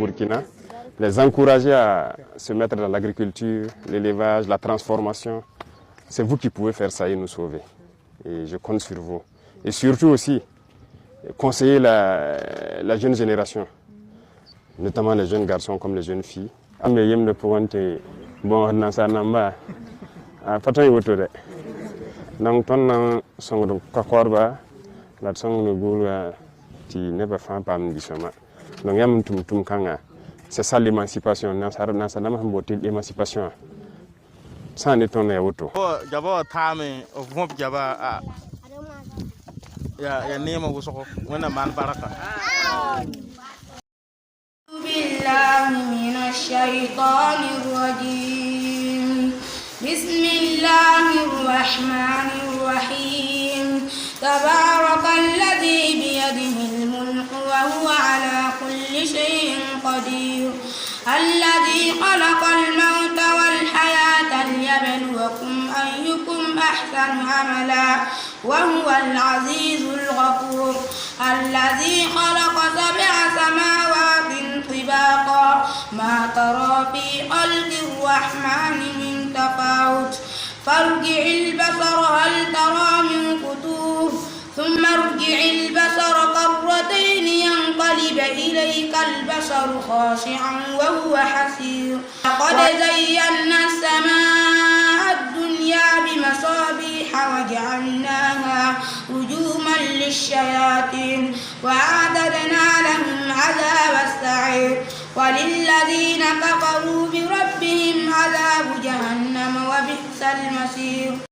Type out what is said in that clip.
Burkina, les encourager à se mettre dans l'agriculture, l'élevage, la transformation. C'est vous qui pouvez faire ça et nous sauver. Et je compte sur vous. Et surtout aussi, conseiller la jeune génération, notamment les jeunes garçons comme les jeunes filles. Bon, nasa namba fatan yoto de donc ton na song do kakorba la song no gulwa ti neba fan pam gisoma donc yam tum kanga c'est ça l'émancipation nasa nama mbotil émancipation ça ne ton ya woto jaba tame of mop jaba ya nema wusoko wana man baraka بالله من الشيطان الرجيم بسم الله الرحمن الرحيم تبارك الذي بيده الملك وهو على كل شيء قدير الذي خلق الموت والحياة ليبلوكم أيكم أحسن عملا وهو العزيز الغفور الذي خلق 7 سماوات طباقا ما ترى في خلق الرحمن من تفاوت فارجع البصر هل ترى من فطور ثم ارجع البصر كرتين ينقلب إليك البصر خاشعا وهو حسير لقد زينا السماء الدنيا بمصابيح وجعلناها رجوما للشياطين وأعتدنا لهم عذاب السعير وللذين كفروا بربهم عذاب جهنم وبئس المصير.